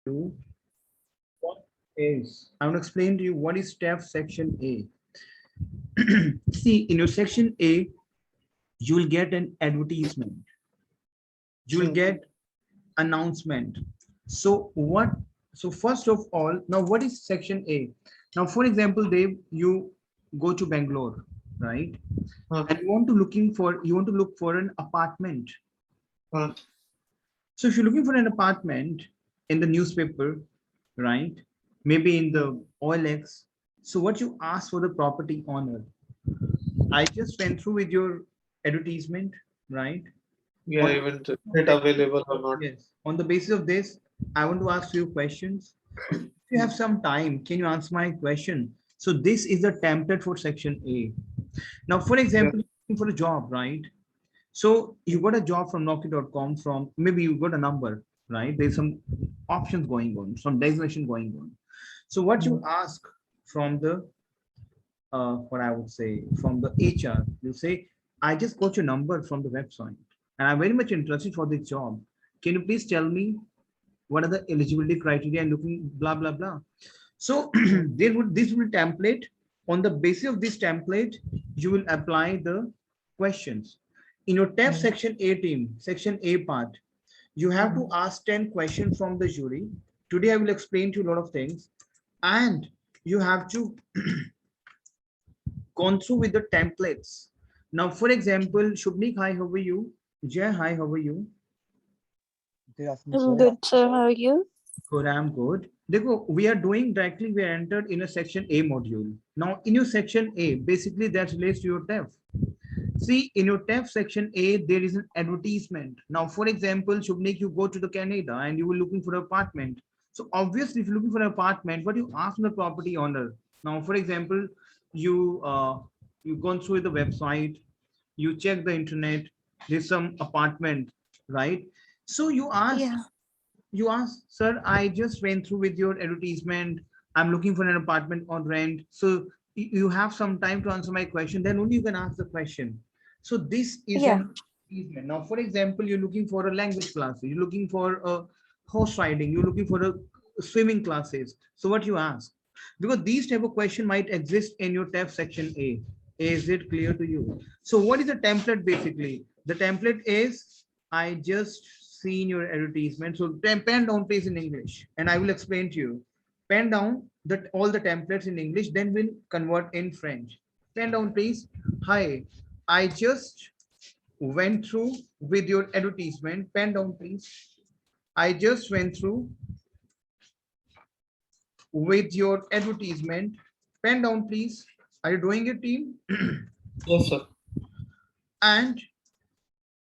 you what is, I will explain to you what is TAF section A. See, in your section A, you will get an advertisement. You will get announcement. So what? So first of all, now what is section A? Now, for example, Dave, you go to Bangalore, right? And you want to look for an apartment. So if you're looking for an apartment in the newspaper, right? Maybe in the OLX. So what you ask for the property owner, I just went through with your advertisement, right? Yeah, On, even it available or not. yes. On the basis of this, I want to ask you questions. If you have some time, can you answer my question? So this is the template for section A. Now, for Yeah. example, you're looking for a job, right? So you got a job from Naukri.com from maybe you got a number, right? There's some options going on, some designation going on. So what you ask from the what I would say from the HR, you say, I just got your number from the website and I'm very much interested for this job. Can you please tell me what are the eligibility criteria and looking blah blah blah. So there would this will template. On the basis of this template, you will apply the questions. In your TAF section A team, section A part, you have to ask 10 questions from the jury. Today I will explain to you a lot of things. And you have to gone through with the templates. Now, for example, Shubnik, hi, how are you? Jay, hi, how are you? Good afternoon, I'm sir. good, sir. How are you? Good, I'm good. Dekho, we are doing directly, we are entered in a section A module. Now, in your section A, basically that relates to your TAF. See, in your TAF section A, there is an advertisement. Now, for example, Shubnik, you go to the Canada and you were looking for an apartment. So obviously, if you're looking for an apartment, what you ask the property owner. Now, for example, you've gone through the website, you check the internet, there's some apartment, right? So Yeah. you ask, sir, I just went through with your advertisement. I'm looking for an apartment on rent. So you have some time to answer my question. Then only you can ask the question. So this is Yeah. an advertisement. Now, for example, you're looking for a language class. You're looking for a horse riding. You're looking for a swimming classes. So what you ask? Because these type of question might exist in your tab section A. Is it clear to you? So what is the template basically? The template is I just seen your advertisement. So pen down please in English and I will explain to you. Pen down that all the templates in English, then we'll convert in French. Pen down please. Hi, I just went through with your advertisement. Pen down please. I just went through with your advertisement. Pen down please. Are you doing it, team? Yes, sir. And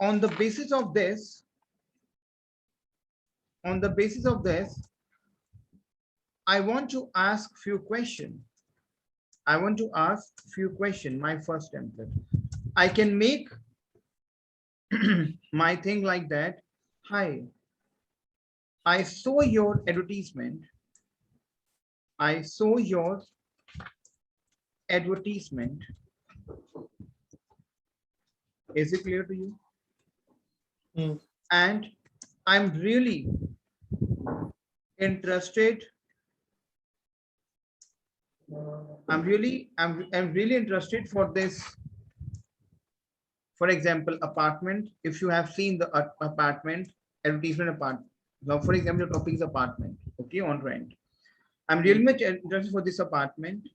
on the basis of this, I want to ask few questions. My first template. I can make my thing like that. Hi, I saw your advertisement. I saw your advertisement. Is it clear to you? And I'm really interested. I'm really interested for this. For example, apartment. If you have seen the apartment advertisement apartment. Now, for example, the topic is apartment. Okay, on rent. I'm really much interested for this apartment.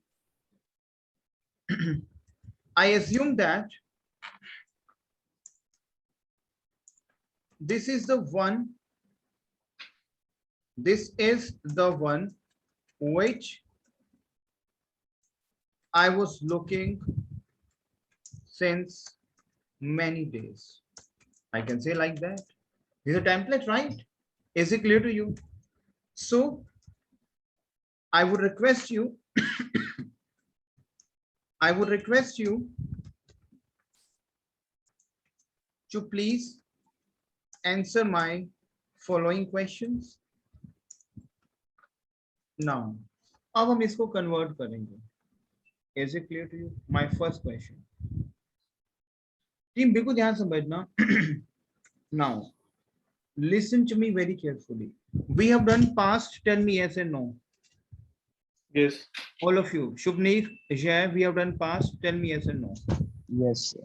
I assume that this is the one. This is the one which I was looking since many days. I can say like that. This is a template, right? Is it clear to you? So I would request you, to please answer my following questions. Now, अब हम इसको convert करेंगे. Is it clear to you? My first question. Team, बिल्कुल ध्यान समझना. Now, listen to me very carefully. We have done past. Tell me yes and no. Yes. All of you. Shubneet, Jay, we have done past. Tell me yes and no. Yes, sir.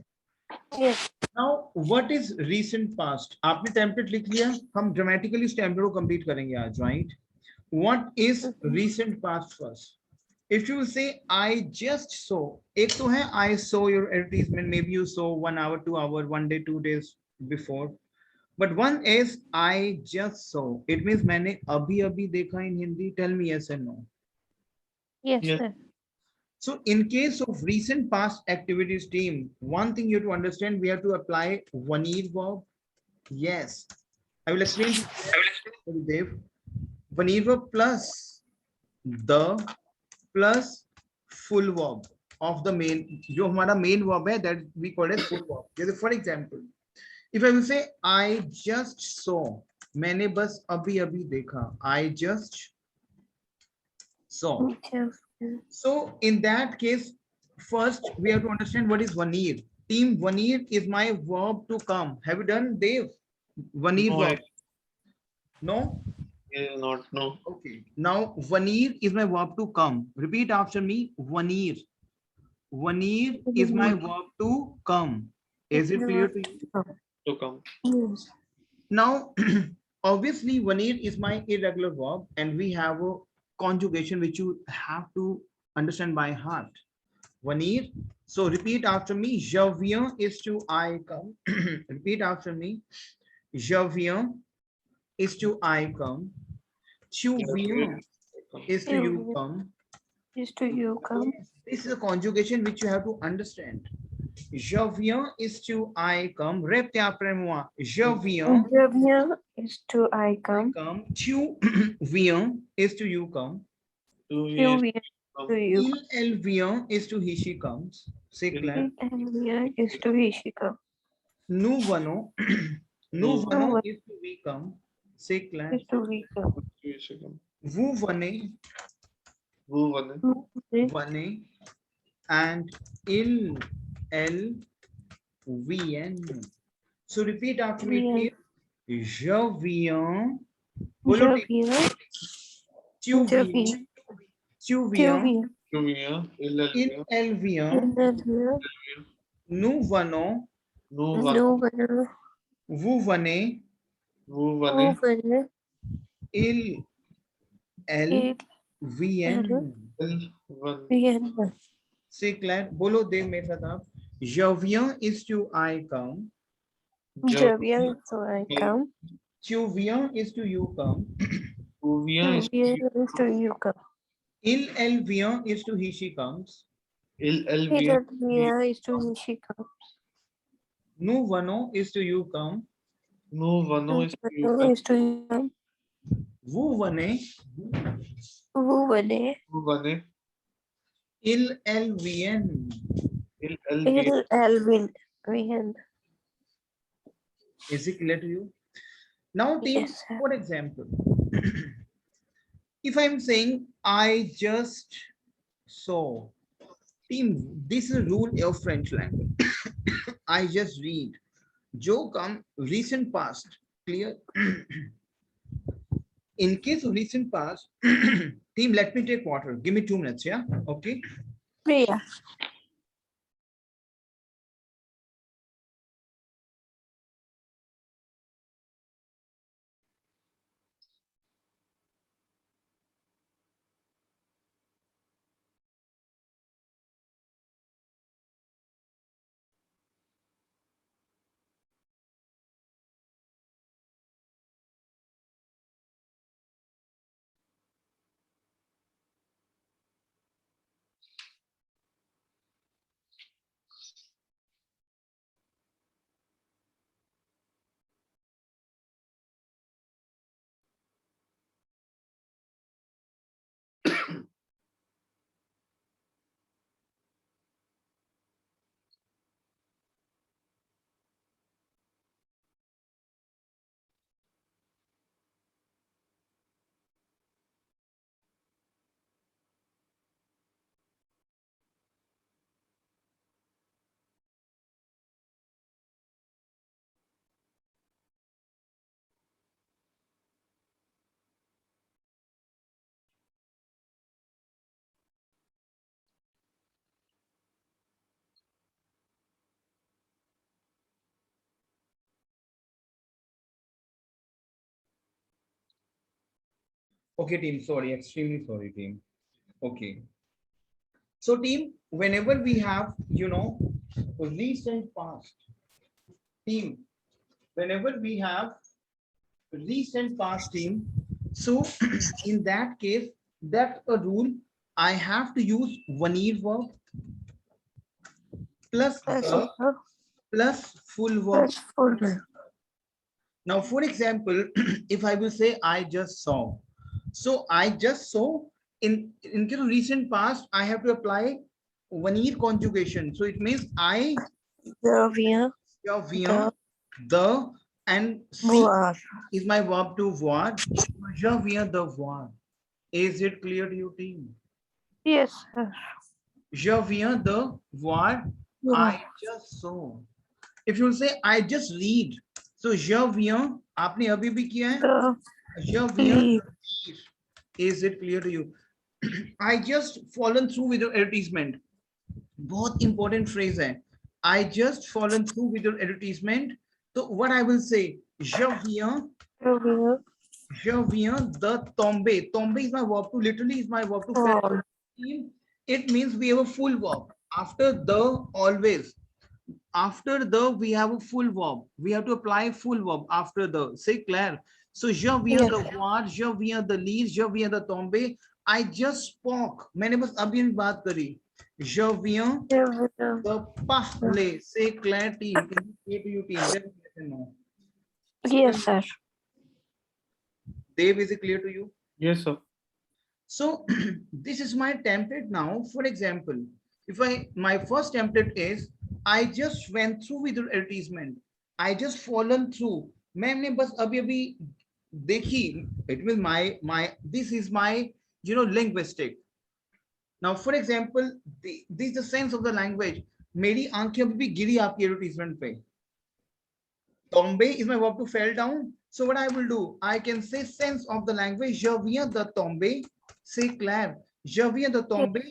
Yes. Now, what is recent past? आपने template लिख लिया, हम dramatically इस template को complete करेंगे आज, right? What is recent past first? If you say I just saw, एक तो है I saw your advertisement, maybe you saw 1 hour, 2 hour, 1 day, 2 days before. But one is I just saw. It means मैंने अभी अभी देखा in Hindi. Tell me yes and no. Yes, Yes. sir. So in case of recent past activities team, one thing you have to understand, we have to apply one-year verb. Yes. I will explain to you, Dev. One-year verb plus the plus full verb of the main, जो हमारा main verb है, that we call as full verb. जैसे for example, if I will say I just saw, मैंने बस अभी अभी देखा, I just saw. Yes. So in that case, first we have to understand what is vanir. Team vanir is my verb to come. Have you done, Dave? Vanir No, verb? No? Not no. Okay. Now vanir is my verb to come. Repeat after me. Vanir. Vanir is my verb to come. Is it clear to you? To come. Yes. Now, obviously, vanir is my irregular verb, and we have a conjugation which you have to understand by heart. Vanir. So repeat after me. Je viens is to I come. Repeat after me. Je viens is to I come. Tu viens is to you come. Is to you come. This is a conjugation which you have to understand. Je viens is to I come. Répétez après moi. Je viens. Je viens is to I come. Come. Tu viens is to you come. To You is viens come. to you. Il, elle vient is to he, she comes. C'est clair. And viens is to he, she come. Nous venons. Nous Nous venons is to we come. C'est clair. Is to we come. To is to come. Vous venez. Vous venez. Venez. And il, elle, viennent. So repeat after me, Viennent. please. Je viens. Je Bolo, viens. tu Je viens. viens. Tu Tu viens. viens. Tu viens. Il Il, vient. elle vient. Elle vient. Nous venons. Nous venons. Nous venons. Vous venez. Vous Vous venez. venez. Il, elle, Il viennent. Il vient. viennent. C'est clair. बोलो देव मेरे साथ आप. Je viens is to I come. Je viens to I come. Tu viens is to you come. Tu viens. Tu viens is to you come. Il, elle vient is to he, she comes. Elle Il vient. vient is to he, she come. Nous venons is to you come. Nous venons. Nous venons is to you come. Vous venez. Vous venez. Vous venez. Il, elle viennent. Il vient. Il viennent. Is it clear to you? Now, team, Yes, sir. for example, if I'm saying I just saw, team, this is a rule of French language. I just read. Jo come recent past. Clear? In case of recent past, team, let me take water. Give me 2 minutes, yeah? Okay. Priya. Okay, team. Sorry, extremely sorry, team. Okay. So, team, whenever we have, recent past, team, whenever we have recent past, team, so in that case, that's a rule. I have to use one year verb plus Plus the plus full verb. plus full. Now, for example, if I will say I just saw, so I just saw in recent past, I have to apply one year conjugation. So it means I, The via via, the, and see voir. is my verb to voir. Je viens de voir. Is it clear to you, team? Yes, sir. Je viens de voir. I just saw. If you say I just read, so je viens, आपने अभी भी किया है. The Je viens de lead. lire. Is it clear to you? I just fallen through with your advertisement. बहुत important phrase है. I just fallen through with your advertisement. So what I will say? Je viens The via de tomber. Tomber is my verb to, literally is my verb to fell. fall. It means we have a full verb. After the, always. After the, we have a full verb. We have to apply full verb after the. Say Claire. So, je viens Yes. de voir, je viens de lire, je viens de tomber. I just spoke. मैंने बस अभी अभी बात करी. Je viens The via de parler. Say Claire, team. Can you say to you, team? Let me let them know. yes, sir. Dave, is it clear to you? Yes, sir. So this is my template now. For example, if my first template is I just went through with your advertisement. I just fallen through. मैंने बस अभी अभी देखी. It will my this is my linguistic. Now for example, this is the sense of the language. मेरी आंखें अभी भी गिरी आपकी advertisement पे. Tombe is my verb to fell down. So what I will do? I can say sense of the language. Je viens de tomber. Say Claire. Je viens de tomber.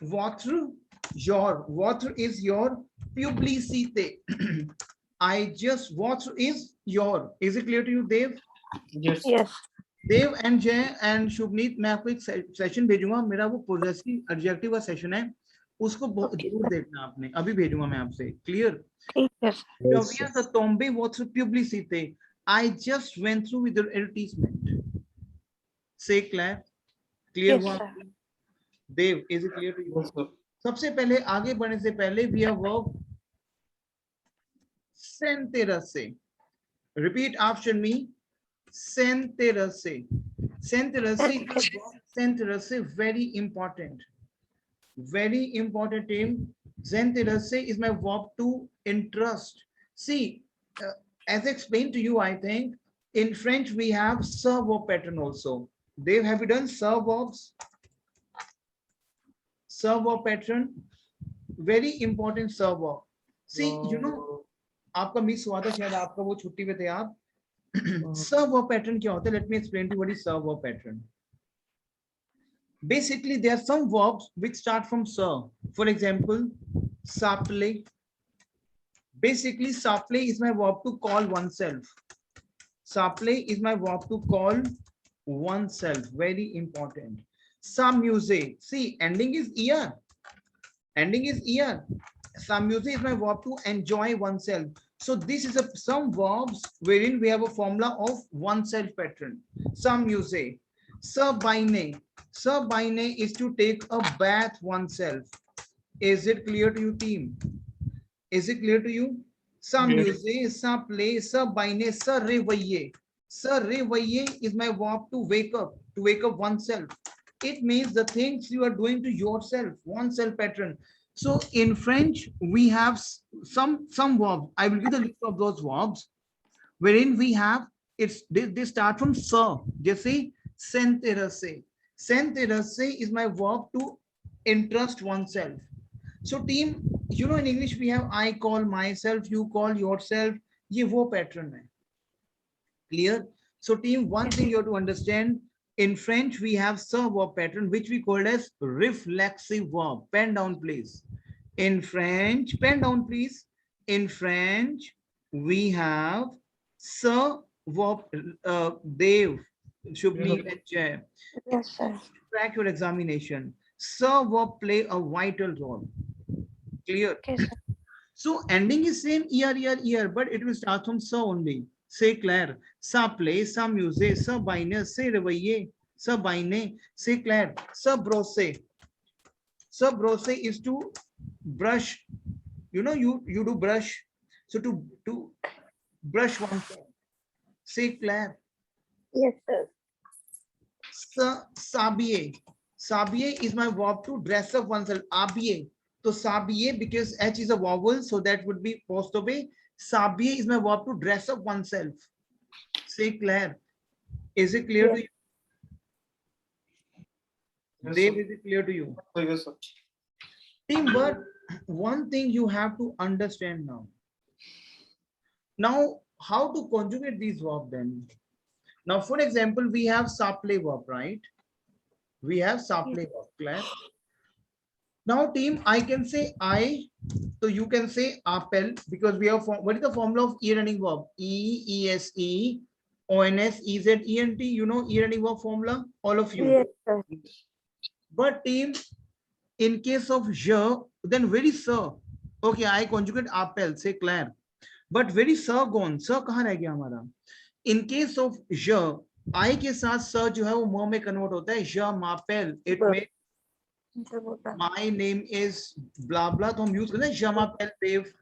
Votre, your. Votre is your publicité. I just, votre is your. Is it clear to you, Dev? Yes. Yes. Dev and Jay and Shubhneet, मैं आपको एक session भेजूंगा. मेरा वो positive adjective का session है, उसको जरूर देखना आपने. अभी भेजूंगा मैं आपसे. क्लियर? ठीक है. Je viens de tomber votre publicité. I just went through with your advertisement. Say Claire. Clear Yes, हुआ? sir. Dev, is it clear to you? Yes, sir. सबसे पहले आगे बढ़ने से पहले we have verb s'intéresser. Repeat after me. S'intéresser. S'intéresser, very important. Very important, team. S'intéresser is my verb to interest. See, as explained to you, I think in French we have se verb pattern also. Dave, have you done se verbs? Se verb pattern, very important se verb. See, आपका miss हुआ था शायद, आपका वो छुट्टी पे थे आप. Se verb pattern क्या होता है? Let me explain to you what is se verb pattern. Basically, there are some verbs which start from se. For example, s'appeler. Basically, s'appeler is my verb to call oneself. S'appeler is my verb to call oneself. Very important. S'amuser. See, ending is er. Ending is er. S'amuser is my verb to enjoy oneself. So this is some verbs wherein we have a formula of oneself pattern. S'amuser. Se baigner. Se baigner is to take a bath oneself. Is it clear to you, team? Is it clear to you? S'amuser, s'appeler, se baigner, se réveiller. Se réveiller is my verb to wake up oneself. It means the things you are doing to yourself, oneself pattern. So in French, we have some verbs. I will give the list of those verbs wherein we have they start from se. Jesse, s'intéresser. S'intéresser is my verb to interest oneself. So team, in English we have I call myself, you call yourself. ये वो pattern है. Clear? So team, one thing you have to understand, in French we have se verb pattern which we call as reflexive verb. Pen down please. In French, pen down please. In French we have se verb, Dev. Shubneem and Jay. Yes, sir. Track your examination. Sir verb play a vital role. Clear? Okay, sir. So ending is same year, but it will start from sa only. Say Claire, sa play, sa music, sa bine, say revaye, sa bine, say Claire, sa brose. Sa brose is to brush. You know, you do brush. So to brush oneself. Say Claire. Yes, sir. Sabiye. Sabiye is my verb to dress up oneself. Abiye. So sabiye, because H is a vowel, so that would be postobey. Sabiye is my verb to dress up oneself. Say Claire. Is it clear to you? Yes, Dave, sir. is it clear to you? Yes, sir. Team, but one thing you have to understand now. Now, how to conjugate these verbs then? Now, for example, we have saple verb, right? We have saple verb, Claire. Now, team, I can say I, so you can say apple because we have, what is the formula of e-running verb? E-E-S-E, O-N-S, E-Z-E-N-T, you know e-running verb formula? All of you. Yes, sir. But team, in case of je, then very sir. Okay, I conjugate apple, say Claire. But very sir gone, sir कहाँ रह गया हमारा? In case of je, I के साथ sir जो है वो म में convert होता है, je m'appelle. It may my name is blah blah, तो हम use करते हैं je m'appelle Dev.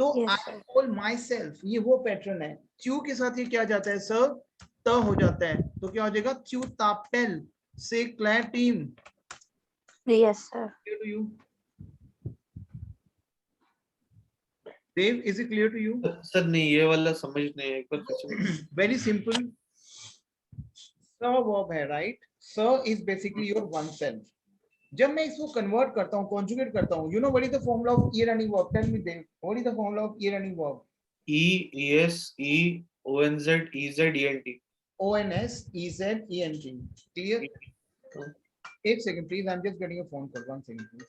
तो Yes, I sir. call myself, ये वो पैटर्न है. Q के साथ ये क्या जाता है sir? त हो जाता है. तो क्या हो जाएगा? Q t'appelle. Say Claire team. Yes, sir. Clear to you? Dave, is it clear to you? Sir नहीं ये वाला समझ नहीं है एक बार फिर से बताइए। Very simple. Sir verb है, right? Sir is basically your oneself. जब मैं इसको convert करता हूँ, conjugate करता हूँ, you know what is the formula of e-running verb? Tell me, Dave. What is the formula of e-running verb? E-E-S-E-O-N-Z-E-Z-E-N-T. O-N-S-E-Z-E-N-T. Clear? 1 second, please. I'm just getting a phone call. 1 second, please.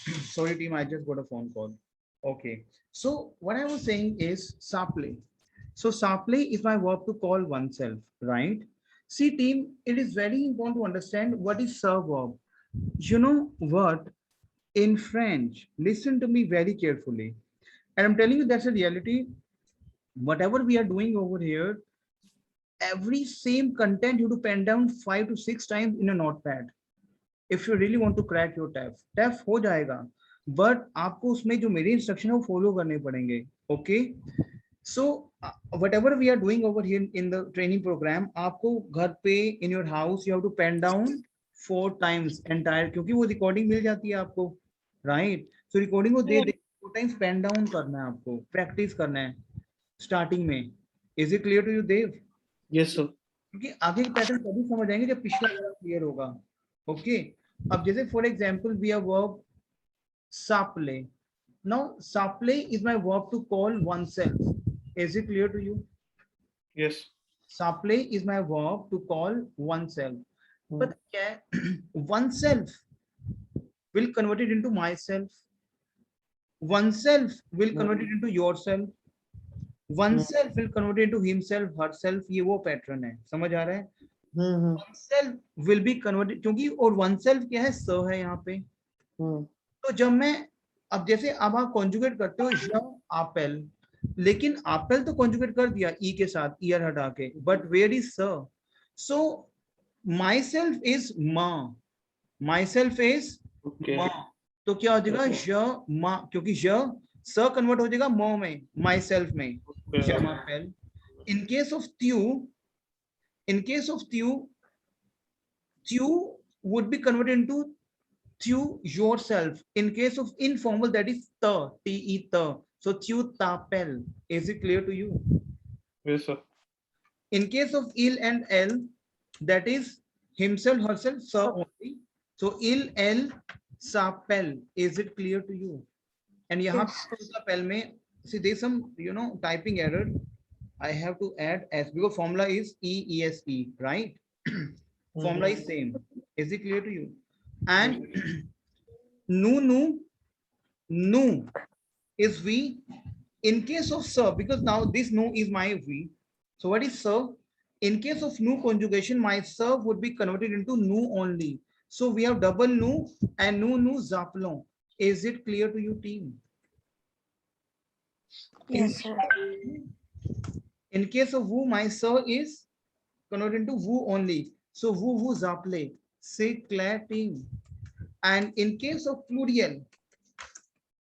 Sorry, team, I just got a phone call. Okay. So what I was saying is saple. So saple is my verb to call oneself, right? See, team, it is very important to understand what is sir verb. You know what? In French, listen to me very carefully. And I'm telling you, that's a reality. Whatever we are doing over here, every same content you have to pen down 5 to 6 times in a notepad. If you really want to crack your टैफ हो जाएगा, but आपको उसमें जो मेरे instruction है वो follow करने पड़ेंगे. Okay, so whatever we are doing over here in the training program, आपको घर पे in your house you have to pen down 4 times entire, क्योंकि वो रिकॉर्डिंग मिल जाती है आपको, राइट? सो रिकॉर्डिंग को दे 4 times पेन डाउन करना है, आपको प्रैक्टिस करना है स्टार्टिंग में. Is it clear to you Dev? Yes sir. क्योंकि आगे के पैटर्न तभी समझ आएंगे जब पिछला क्लियर होगा. ओके, अब जैसे for example we are verb सापले. नाउ सापले is my verb to call oneself. Is it clear to you? Yes. सापले is my verb to call oneself. But क्या है, oneself will convert it into myself, oneself will convert it into yourself, oneself will convert it into himself, herself. ये वो pattern है, समझ आ रहा है? oneself will be converted, क्योंकि और oneself क्या है, स है यहाँ पे. तो जब मैं अब जैसे अब आप कॉन्जुगेट करते हो ज आपेल, लेकिन आपेल तो कॉन्जुगेट कर दिया ई के साथ, ईयर हटा के, बट वेयर इज स? सो माई सेल्फ इज माँ, माई सेल्फ इज माँ. तो क्या हो जाएगा, ज माँ, क्योंकि ज स कन्वर्ट हो जाएगा म में, माई सेल्फ में, ज आपेल. इन केस ऑफ त्यू, in case of tu would be converted into tu yourself. In case of informal, that is ta, te ta. So tu tapel. Is it clear to you? Yes sir. In case of il and el, that is himself, herself, sa only. So il, el, sapel. Is it clear to you? And यहाँ sapel में, see there's some typing error. I have to add s because formula is ESE, right? Formula is same. Is it clear to you? And nu is we. In case of sir, because now this nu is my we. So what is sir? In case of nu conjugation, my sir would be converted into nu only. So we have double nu and nu zaplon. Is it clear to you, team? Yes, sir. In case of woo, my sir is converted into woo only. So woo zaple, say clair team. And in case of plurial,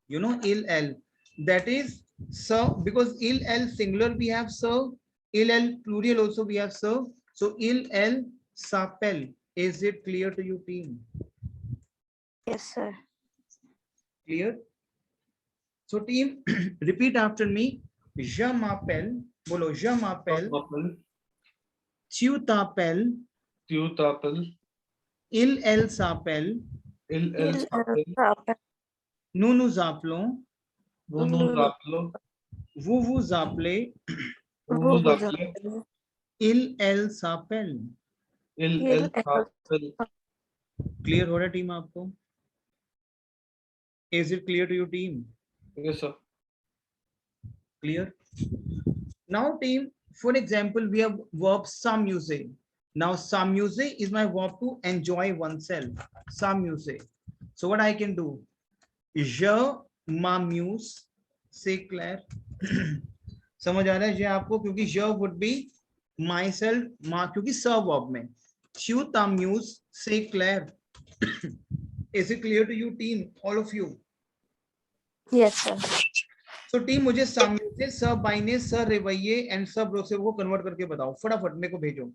il el, that is sir, because il el singular we have sir, il el plural also we have sir. So il el sapel. Is it clear to you, team? Yes, sir. Clear? So team, repeat after me. Je m'appelle, bolo, je m'appelle, tu t'appelles, il elle s'appelle, nous nous appelons, vous vous appelez, il elle s'appelle. Clear हो रहा है team आपको? Is it clear to you, team? Yes sir. Clear? Now team, for example, we have verb s'amuser. Now s'amuser is my verb to enjoy oneself. S'amuser. So what I can do? Je m'amuse. Say clair. समझ आ रहा है ये आपको? क्योंकि je would be myself, क्योंकि स verb में. Tu t'amuses. Say clair. Is it clear to you, team? All of you? Yes, sir. तो टीम मुझे सामने सब बाइने सर रवैये एंड सब रोसे को कन्वर्ट करके बताओ फटाफट, मेरे को भेजो.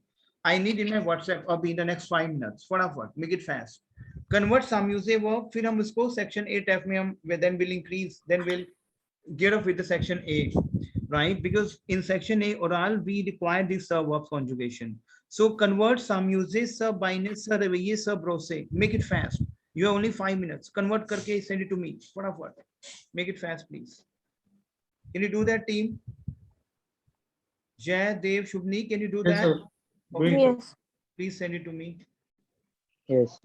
I need in my WhatsApp अभी इन द नेक्स्ट 5 मिनट्स. फटाफट, मेक इट फास्ट. कन्वर्ट साम्यूजे वर्ब, फिर हम इसको सेक्शन 8F में हम then will increase, then will get off with the section A, right? Because in section A oral we require this verb conjugation. So convert sammuse, sub bine, sub reveye, sub rose. Make it fast. You have only 5 minutes. Convert karke send it to me. Fataфат. Make it fast, please. Can you do that, team? Jay, Dev, Shubhni, can you do that? Sir. Okay. Yes. Please send it to me. Yes.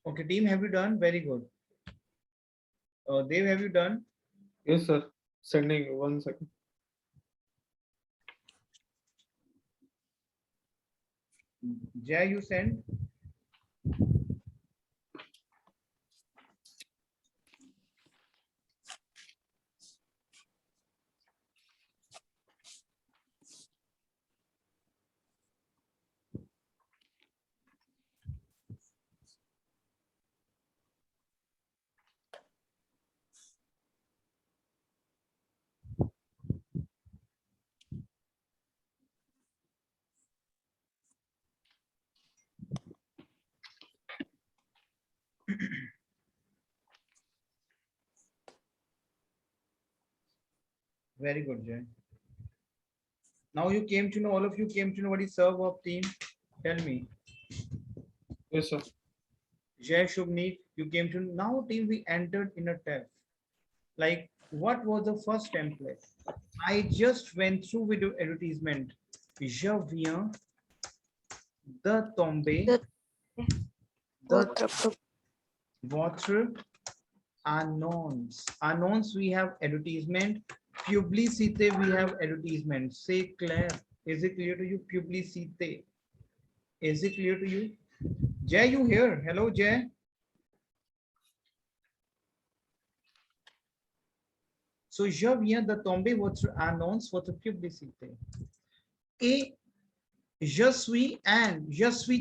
Okay, team, have you done? Very good. Dev, have you done? Yes, sir. Sending 1 second. Jay, you send? Very good, Jay. Now you came to know, all of you came to know what is serve of team. Tell me. Yes, sir. Jay, Shubneet, you came to now team we entered in a test. Like, what was the first template? I just went through video advertisement. Je viens The tombe. The- The Votre water. Annonce. Annonce, we have advertisement. Publicité, we have advertisement. Say Claire. Is it clear to you? Publicité. Is it clear to you? Jay, you here? Hello, Jay. So, je viens de tomber votre annonce, votre publicité. Et je suis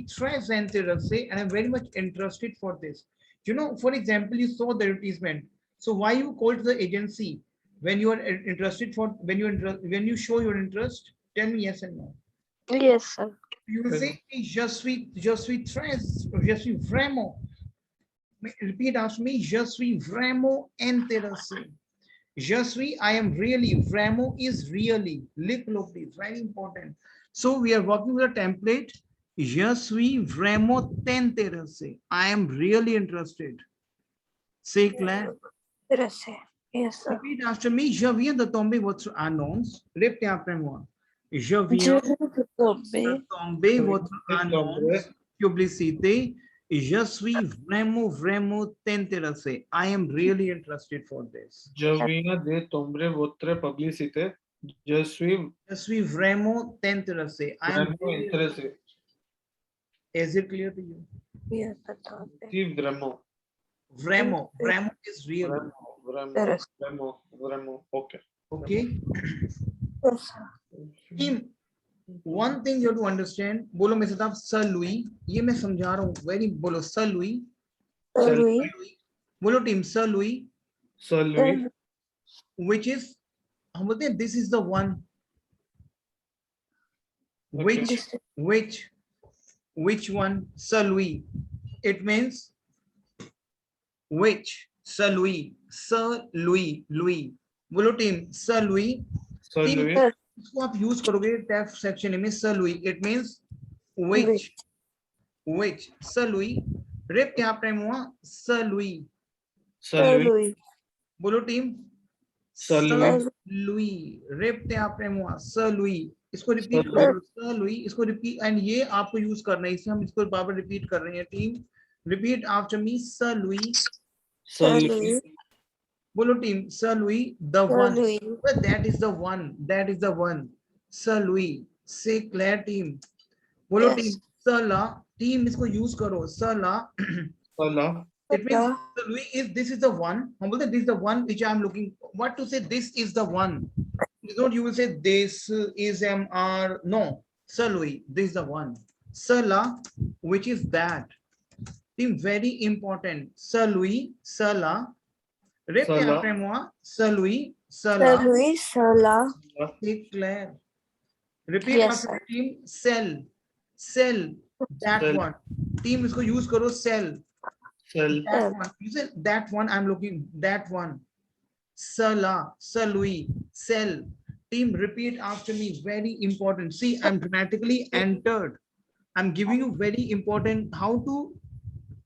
très intéressé and I'm very much interested for this. You know, for example, you saw the advertisement. So why you called the agency when you are interested for when you show your interest? Tell me yes and no. Yes, sir. You will say je suis vraiment. Repeat after me. Je suis vraiment intéressé. Je suis, I am really. Vraiment is really. Little please, very important. So we are working with a template. Je suis vraiment intéressé. I am really interested. Say Claire. Intéressé. Yes, sir. Repeat after me. Je viens de tomber votre annonce. Répétez après moi. Je Je viens viens de de tomber. tomber votre annonce, publicité. Je suis vraiment intéressé. I am really interested for this. Je viens de tomber votre publicité. Je suis Je suis vraiment intéressé. I am vraiment really intéressé. Is it clear to you? Viens de tomber. Si vraiment. Vraiment is real. Vraiment. Okay. Okay. Yes, sir. Team, one thing you have to understand. बोलो मेरे साथ आप sir Louis. ये मैं समझा रहा हूँ. Very बोलो सर लुई. Louis. बोलो team sir Louis. Celui. Which is हम बोलते हैं this is the one. Okay. Which one? Sir Louis. It means which? Sir Louis. Louis. बोलो टीम Sir Louis. Celui. इसको आप यूज करोगे टैब सेक्शन में Sir Louis. It means which. Sir Louis. Rape क्या time हुआ? Sir Louis. Celui. बोलो team Sir Louis. Louis. Rape क्या time हुआ? Sir Louis. इसको रिपीट Sir करो. Sir Louis. इसको रिपीट एंड ये आपको यूज करना है. इससे हम इसको बार बार रिपीट कर रहे हैं. Team repeat after me. Sir Louis. Celui. बोलो team Sir Louis. The one. Louis. But that is the one. Sir Louis. Say Claire team. बोलो Yes. Team Sala. टीम इसको यूज करो. Sala. Sala. It means Sir Louis is this is the one. हम बोलते हैं this is the one which I am looking. What to say? This is the one. Don't you will say this is MR. No. Sir Louis. This is the one. Sala, which is that. Team very important. Sir Louis. Sala. Répétez Sala. après moi. Sir Louis. Sala. Louis. Sala. C'est clair. Repeat Yes, after team. Cell. That Cell. one. Team इसको use करो. Cell. Cell. That one. You said that one. I'm looking. That one. Sala. Sir Louis. Cell. Team repeat after me. Very important. See, I'm dramatically entered. I'm giving you very important how to.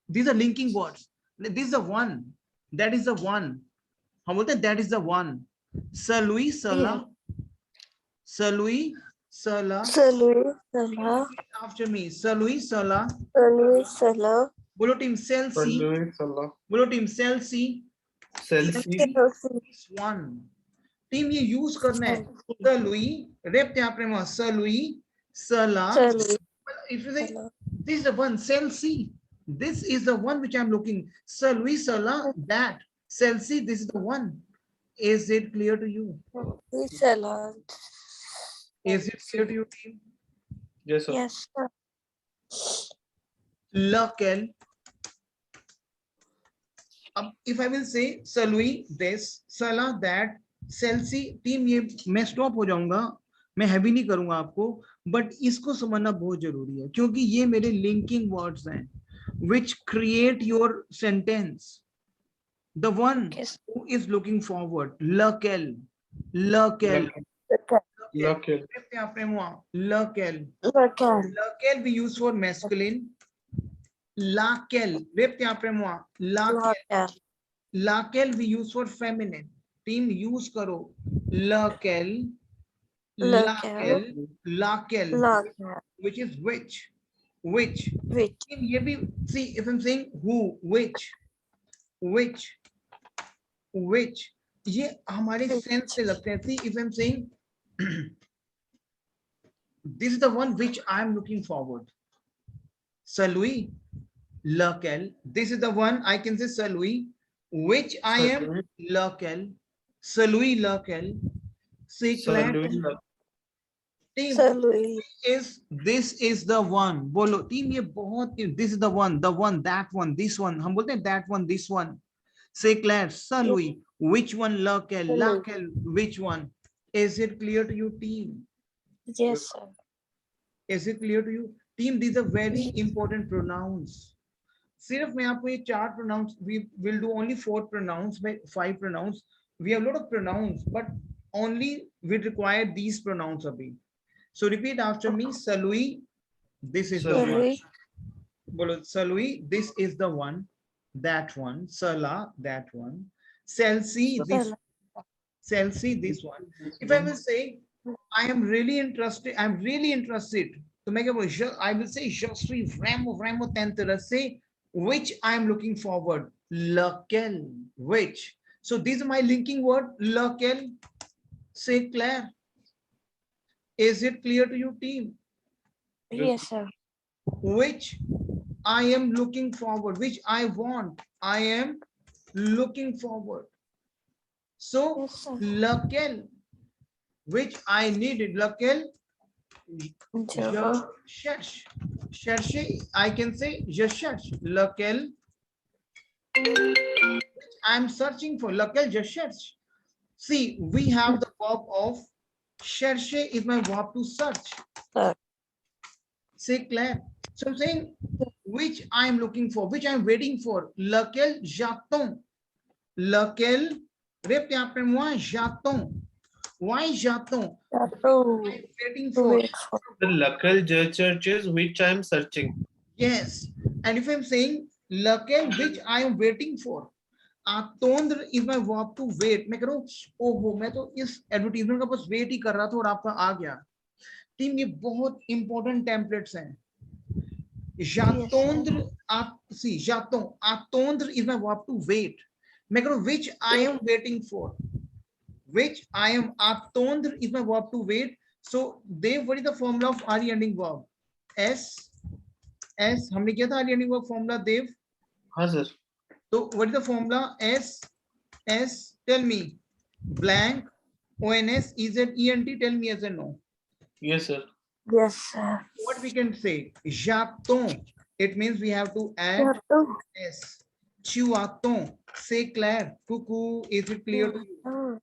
These are linking words. This is the one. That is the one. How about that? That is the one. Sir Louis. Sala. Sir Louis. Sala. Louis. Sala. Repeat after me. Sir Louis. Sala. Louis. Sala. बोलो team cell सी. Celui. Sala. बोलो team cell सी. Celsi. One. Team ये use करना है. Sir Louis. Rape यहाँ पे मैं Sir Louis. Sala. Louis. If you say this is the one, cell C. This is the one which I'm looking. Sir Louis. Sala. That cell C. This is the one. Is it clear to you? Sala. Is it clear to you, team? Yes, sir. Yes, sir. Lequel. If I will say Sir Louis this, Sala that, Celsi team ये मैं stop हो जाऊंगा. मैं heavy नहीं करूंगा आपको, but इसको समझना बहुत जरूरी है क्योंकि ये मेरे लिंकिंग वर्ड्स हैं which create your sentence. The one Yes. who is looking forward. Lequel. Lequel. Répétez après moi. Lequel. Lequel. Lequel we use for masculine. Laquelle. Répétez après moi. Laquelle. Lequel. Laquelle we use for feminine. Team use करो. Laquelle. Lequel. Laquelle. Lequel. Which is which. which. which, ये भी see if I'm saying who, which, ये हमारे sense से लगते हैं. See if I'm saying this is the one which I'm looking forward. Celui, lequel. This is the one I can say celui, which I am lequel. Celui, lequel. C'est clair? Team celui, this is the one. बोलो team ये बहुत. This is the one, that one, this one. हम बोलते हैं that one, this one. C'est clair? Celui. Which one? Lequel. Which one? Is it clear to you, team? yes, sir. Is it clear to you? Team, these are very important pronouns. सिर्फ मैं आपको ये 4 pronouns, we will do only 4 pronouns, 5 pronouns. We have a lot of pronouns, but only we require these pronouns abhi. So repeat after me. Celui, this is the one. Celui, Bolo, celui, this is the one. That one. Cela, that one. Celsi, this. Celsi, this one. If I will say, I am really interested. I'm really interested. So I will say, je suis vraiment intéressé. Which I am looking forward. Lequel, which. So these are my linking word. Lequel. C'est clair. Is it clear to you, team? yes, sir. Which I am looking forward. Which I want. I am looking forward. So Yes, sir. lequel, which I needed. Lequel, Je cherche. Chercher, I can say je cherche. Lequel, I'm searching for. Lequel je cherche. See, we have the verb of chercher is my verb to search. Search. C'est clair. So I'm saying which I'm looking for, which I'm waiting for. Lequel j'attends. Lequel, répétez après moi, j'attends. Why j'attends? to I'm waiting for. wait for, The local church is which I am searching. Yes. And if I'm saying lequel which I am waiting for. Attendre is my verb to wait. मैं करूँ ओहो मैं तो इस advertisement का बस wait ही कर रहा था और आपका आ गया. टीम ये बहुत इंपॉर्टेंट टेम्पलेट्स हैं. J'attendre, see, j'attends. Attendre is my verb to wait. मैं करूँ which I am waiting for. Which I am attendre is my verb to wait. So Dev, what is the formula of RE ending verb? S. हमने किया था RE ending verb formula, Dev. हाँ sir. So what is the formula? S. Tell me. Blank. ONS. EZENT. Tell me yes or no. Yes sir. yes, sir. What we can say? J'attends. It means we have to add To S. Tu attends. C'est clair. Coucou. Is it clear to you?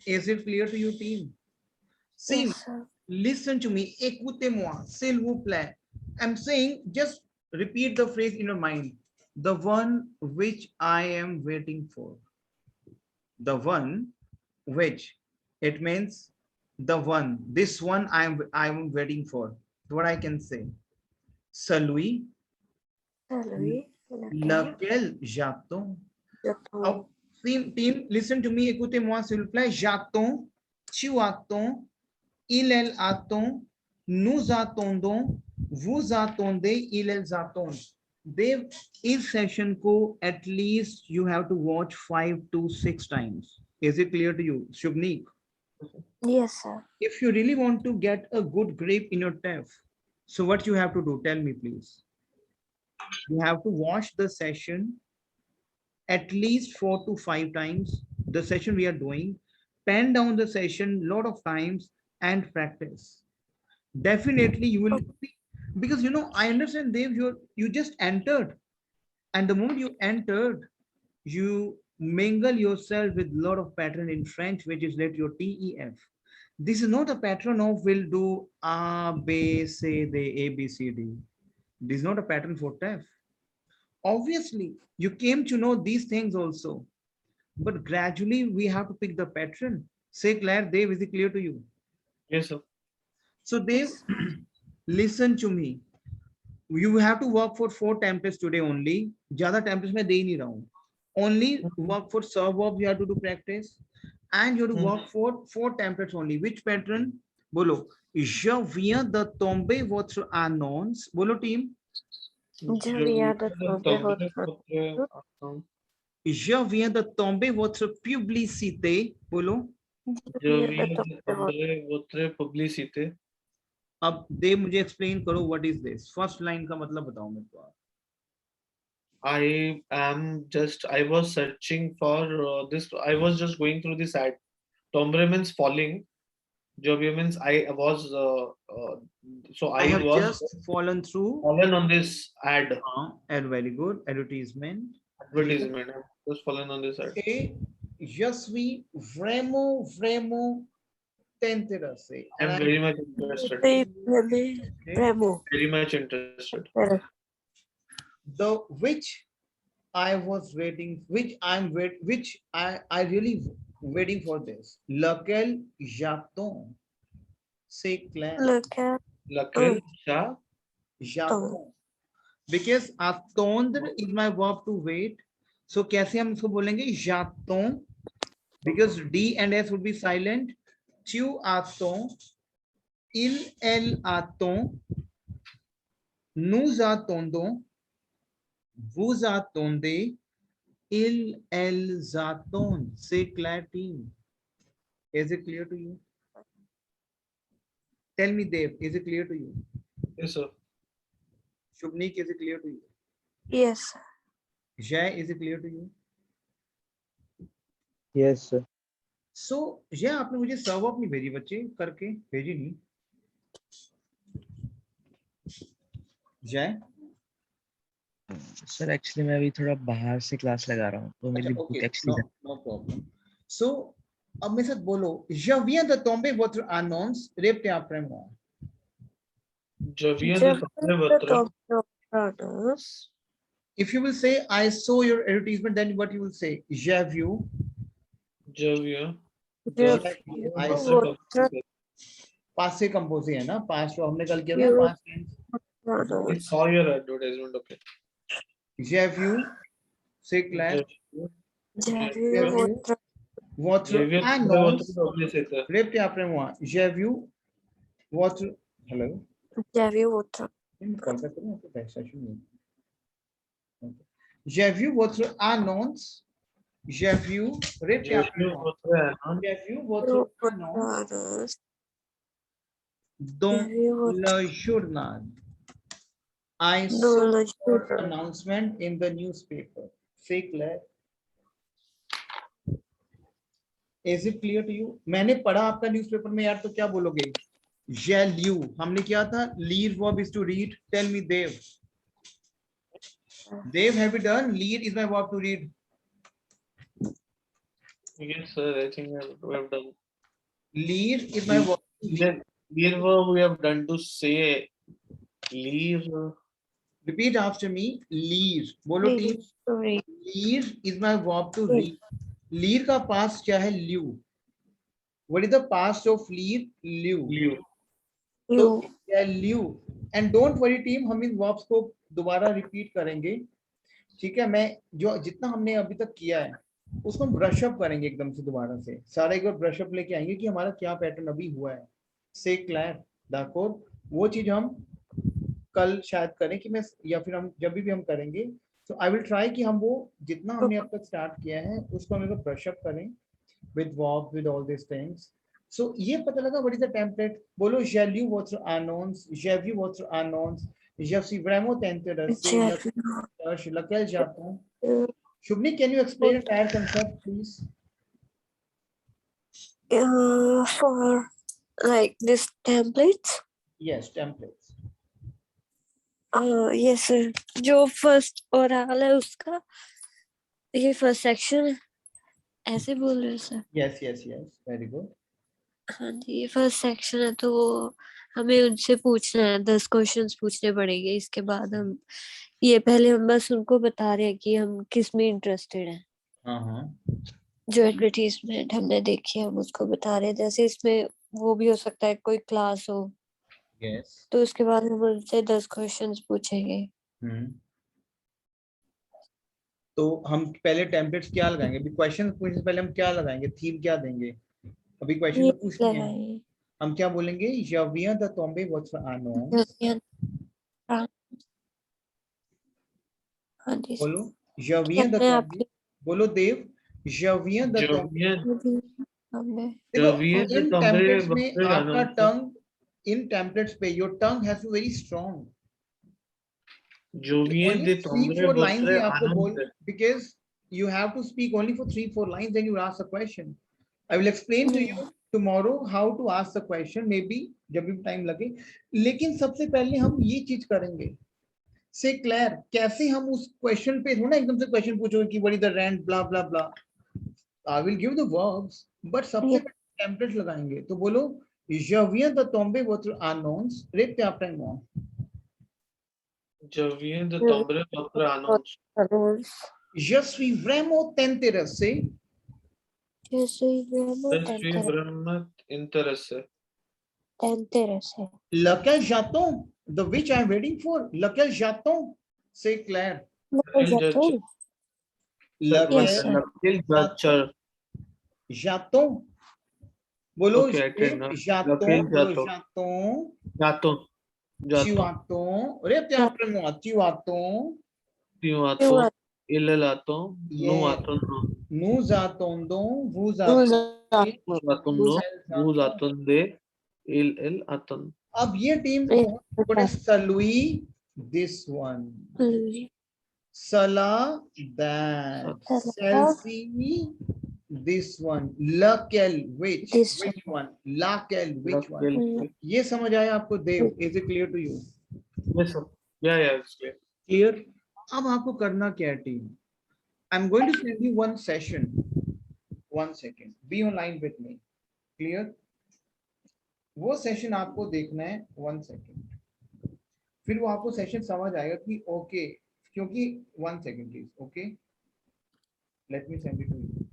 Is it clear to you, team? See, yes, sir. listen to me. Écoutez-moi, s'il vous plaît. I'm saying, just repeat the phrase in your mind. The one which I am waiting for. The one which. It means the one. This one I am waiting for. What I can say. Celui, Celui, lequel j'attends. j'attends. Now, team, listen to me. Écoutez-moi, s'il vous plaît. J'attends, tu attends, elle attend, nous attendons, vous attendez, ils attendent. Dev, इस session को at least you have to watch 5 to 6 times. Is it clear to you, Shubnik? Yes, sir. If you really want to get a good grip in your TEF, so what you have to do? Tell me, please. You have to watch the session at least 4 to 5 times, the session we are doing, pen down the session lot of times and practice. Definitely you will, because I understand, Dave, you just entered, and the moment you entered, you mingle yourself with a lot of pattern in French, which is let your TEF. This is not a pattern of will do A, B, C, D, A, B, C, D. This is not a pattern for TEF. Obviously, you came to know these things also, but gradually we have to pick the pattern. Say, Claire, Dave, is it clear to you? Yes sir. So, Dave, listen to me. You have to work for 4 templates today only. Jada templates mein de hi nahi raha hu. Only work for serve verbs you have to do practice, and you have to work for 4 templates only. Which pattern? बोलो, je viens de tomber votre annonce, बोलो team, Je viens de tomber votre je viens de tomber votre publicité, बोलो, Je viens de tomber votre votre publicité. अब दे मुझे explain करो what is this, first line का मतलब बताओ मेरे को आप। I was searching for this. I was just going through this ad. Tombre means falling. Jovia means I was. So I I have was just fallen through fallen on this ad. and very good advertisement. Advertisement. I was fallen on this ad. Et je suis vraiment intéressé. I am very much interested. Remo. Very much interested. The which I was waiting, which I really waiting for this. Lequel j'attends. C'est clair. Lequel Laquelle J'attends. Because attendre is my verb to wait. So कैसे हम इसको बोलेंगे? J'attends. Because D and S would be silent. Tu attends. Il, elle attend. Nous attendons. Vous attendez. Il, elles attendent. C'est clair, team. Is it clear to you? Tell me, Dev, is it clear to you? Yes, sir. Shubnik, is it clear to you? Yes, sir. Jay, is it clear to you? Yes, sir. So, जय आपने मुझे सर्व up नहीं भेजी बच्चे, करके भेजी नहीं। जय सर एक्चुअली मैं अभी थोड़ा बाहर से क्लास लगा रहा हूँ तो मेरी बुक एक्चुअली नो प्रॉब्लम। सो अब मेरे साथ बोलो, je viens de tomber votre annonce, répétez après moi. Je viens de tomber votre. Annonce. If you will say I saw your advertisement, then what you will say? J'ai vu. Je viens. I saw. Past से compose है ना, past जो हमने कल किया था past tense. I saw your advertisement. Okay. J'ai vu, c'est clair. J'ai vu Votre J'ai vu annonce. votre publicité. Répétez après moi. J'ai vu votre. Hello. J'ai vu votre. J'ai vu votre annonce. J'ai vu. Répétez J'ai après vu moi. votre annonce. J'ai vu votre annonce dans le journal. I saw your announcement in the newspaper. C'est clair? Is it clear to you? मैंने पढ़ा आपका newspaper में यार, तो क्या बोलोगे? J'ai lu. हमने क्या था? Lead verb is to read. Tell me, Dev. Dev, have you done? Lead is my verb to read. Yes, sir. I think we have done. Lead is my verb to read. Lead verb we have done to say. Leave. Repeat after me. Lead. बोलो team. Lead is my verb to read. Lead का past क्या है? Live. What is the past of lead? Live. Leave. तो क्या live? And don't worry team, हम इन verbs को दोबारा repeat करेंगे, ठीक है? मैं जो जितना हमने अभी तक किया है उसको ब्रश अप करेंगे एकदम से, दोबारा से सारा एक बार ब्रश अप लेके आएंगे कि हमारा क्या पैटर्न अभी हुआ है। से क्लियर? d'accord? वो चीज हम कल शायद करें कि मैं, या फिर हम जब भी हम करेंगे, तो आई विल ट्राई कि हम वो जितना हमने अब तक स्टार्ट किया है उसको हम एक बार ब्रश अप करें with verbs, with all these things. So ये पता लगा what is the template? बोलो, j'ai lu votre annonce, j'ai vu votre annonce, je suis vraiment intéressé, lequel j'attends. Shubni, can you explain the entire concept, please? For like this templates. Yes, templates. Yes sir. जो first oral है उसका ये first section है, ऐसे बोल रहे हो sir? Yes, yes, yes. Very good. हाँ जी, ये फर्स्ट सेक्शन है तो हमें उनसे पूछना है, 10 क्वेश्चंस पूछने पड़ेंगे। इसके बाद हम ये पहले हम बस उनको बता रहे हैं कि हम किस में इंटरेस्टेड हैं। जो एडवर्टीजमेंट हमने देखी है हम उसको बता रहे हैं। जैसे इसमें वो भी हो सकता है कोई क्लास हो, Yes. तो उसके बाद हम उनसे 10 क्वेश्चंस पूछेंगे। तो हम पहले टेम्पलेट्स क्या लगाएंगे? अभी क्वेश्चन पूछने से पहले हम क्या लगाएंगे? थीम क्या देंगे? अभी क्वेश्चन तो पूछने हैं, हम क्या बोलेंगे? Javier the tombe was announced. European France, हाँ जी सर। बोलो Javier the कहने tombe. आपकी बोलो देव, Javier the tombe. Javier, हमें देखो Javier the in tombe templates में was आपका announced. टंग, इन टेम्पलेट्स पे your tongue has to very strong. Javier Only the 3-4 tombe was lines ही आपको बोल, announced. because you have to speak only for 3-4 lines, then you ask a question. I will explain to you tomorrow how to ask the question, maybe जब भी time लगे. लेकिन सबसे पहले हम ये चीज करेंगे. से क्लियर कैसे हम उस क्वेश्चन पे थोड़ा एकदम से क्वेश्चन पूछोगे कि what is the rent blah blah blah. I will give the verbs, but सबसे पहले टेम्पलेट लगाएंगे. तो बोलो Javier the tombe was announced. Read the after one. Javier the tombe was announced. annonce. Je suis vraiment intéressé. Je suis vraiment Je suis vraiment intéressé. intéressé. Lequel j'attends? The which I am waiting for. Lequel j'attends? Say Claire. J'attends. Yes, sir. Lequel J'attends. बोलो Okay, I can not. j'attends. Lequel बोलो j'attends. j'attends. J'attends. Tu J'attends. attends. Répète après moi. Tu attends. Tu attends. Il attend. Nous Yeah. attendons. Nous attendons. Vous Nous attendez. Nous attendons. elles Vous attendent. attendez. Il attend. अब ये team बहुत बड़े सलुई. This one. Sala, that. Chelsea, this one. Laquelle, which? This Which one? Laquelle, which one? Lequel. ये समझ आया आपको देव? Is it clear to you? Yes, sir. Yeah, it's clear. Clear? अब आपको करना क्या है team? I'm going to send you one session. 1 second. Be online with me. Clear? वो सेशन आपको देखना है 1 second. फिर वो आपको सेशन समझ आएगा कि ओके, क्योंकि 1 second please. Okay, let me send it to you.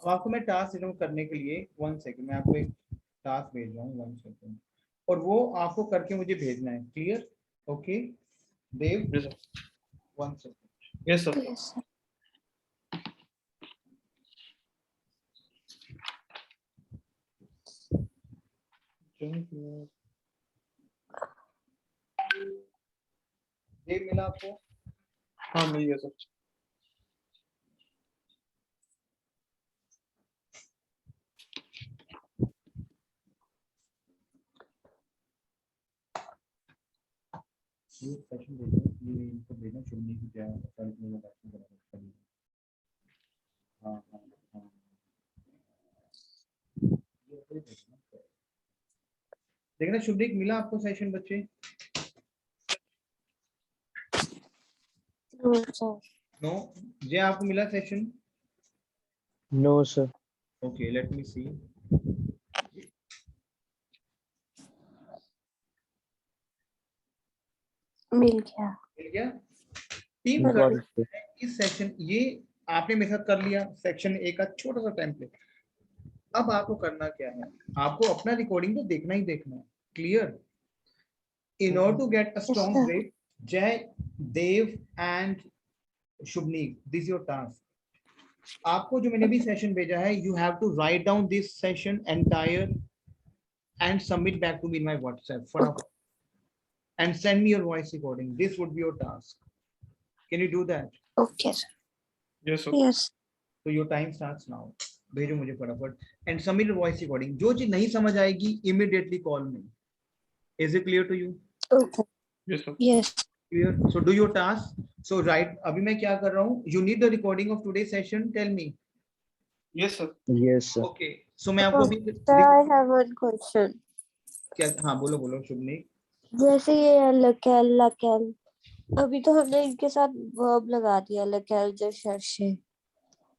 अब आपको मैं टास्क रिमूव करने के लिए 1 सेकंड, मैं आपको एक टास्क भेज रहा हूँ 1 सेकंड, और वो आपको करके मुझे भेजना है. क्लियर? ओके देव, Yes, sir. 1 second. Yes, sir. Yes, sir. देव मिला आपको? हाँ, मिल गया सर. ये सेशन भेजना, ये इनको भेजना शुरू की क्या कल में बैठने बराबर करेंगे. हाँ हाँ हाँ, ये कोई भेजना. देखना शुभदीप मिला आपको सेशन बच्चे? No, sir. नो. जे आपको मिला session? No, sir. Okay, let me see. मिल गया. मिल गया. टीम Got कर it, sir. इस सेक्शन, ये आपने मेरे साथ कर लिया सेक्शन ए का छोटा सा टेम्पलेट. अब आपको करना क्या है? आपको अपना रिकॉर्डिंग तो देखना ही देखना है. Clear? In order to get a strong sir. Grade, Jay, Dev and Shubhneek, this your task. आपको जो मैंने भी सेशन भेजा है, you have to write down this session entire and submit back to me in my WhatsApp फटाफट, and send me your voice recording. This would be your task. Can you do that? Okay, sir. Yes, sir. Yes. So your time starts now. भेजो मुझे फटाफट and submit your voice recording. जो चीज नहीं समझ आएगी immediately call me. Is it clear to you? Okay. Yes, sir. Yes. Clear? So do your task. So right, अभी मैं क्या कर रहा हूँ? You need the recording of today's session. Tell me. Yes, sir. Yes, sir. Okay. So मैं आपको अभी Sir, I have one question. क्या, हाँ बोलो बोलो शुभनीक. जैसे ये लकेल लकेल, अभी तो हमने इनके साथ वर्ब लगा दिया लकेल जो शर्शे,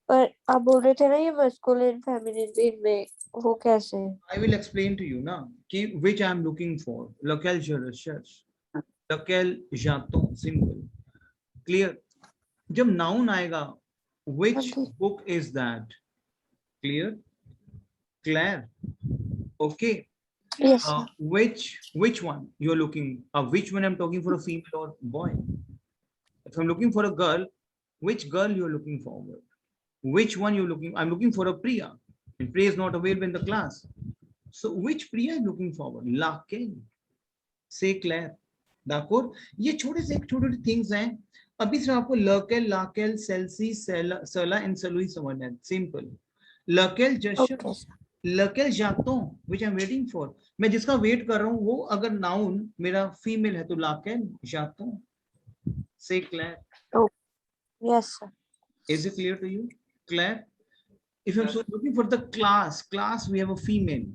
पर आप बोल रहे थे ना ये मस्कुलिन फेमिनिन में वो कैसे? I will explain to you now कि which I am looking for. Lequel je recherche. Lequel j'attends. Simple. Clear. जब noun आएगा, which Okay. book is that? Clear? Claire. Okay. Yes, sir. Which one you're looking? Which one I'm talking for a female or boy? If I'm looking for a girl, which girl you're looking forward? Which one you're looking? I'm looking for a Priya. And Priya is not available in the class. So which Priya I'm looking forward? Laquelle. Say Claire. d'accord? ये छोटे से छोटे things हैं. अभी सिर्फ आपको local, लाकेल, सेल्सी, Sela and सलुई समझना है. सिंपल. लकेल Okay, जस्ट sir. लकेल जातो which I am waiting for. मैं जिसका वेट कर रहा हूँ वो अगर नाउन मेरा फीमेल है तो लाकेल जातो. से clear. Yes, sir. Is it clear to you? Claire? If I'm so looking for the class we have a female.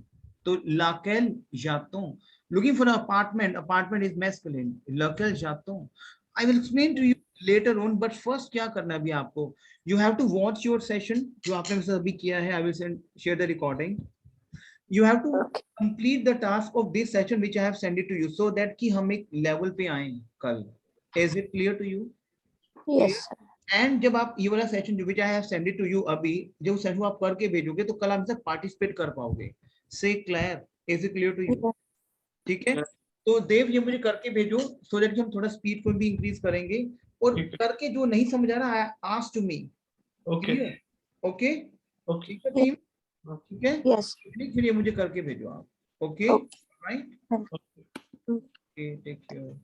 So laquelle j'attends. Looking for an apartment is masculine. Laquelle j'attends. I will explain to you later on, but first क्या करना है अभी आपको? You have to watch your session जो आपने मेरे साथ अभी किया है. I will share the recording. You have to Okay. complete the task of this session which I have sent it to you so that कि हम एक level पे आए कल. Is it clear to you? Yes, sir. And जब आप ये वाला सेशन जो which I have send it to you अभी जब सेशन आप करके भेजोगे तो कल आप इसमें पार्टिसिपेट कर पाओगे. से क्लियर. Is it clear to you? ठीक है. तो देव ये मुझे करके भेजो सो दैट कि हम थोड़ा स्पीड को भी इंक्रीज करेंगे. और करके जो नहीं समझ आ रहा ask to me. Okay okay. Okay ठीक है टीम. ठीक है. Yes. फिर ये मुझे करके भेजो आप. Okay. Okay. Right. Okay. Okay. Take care.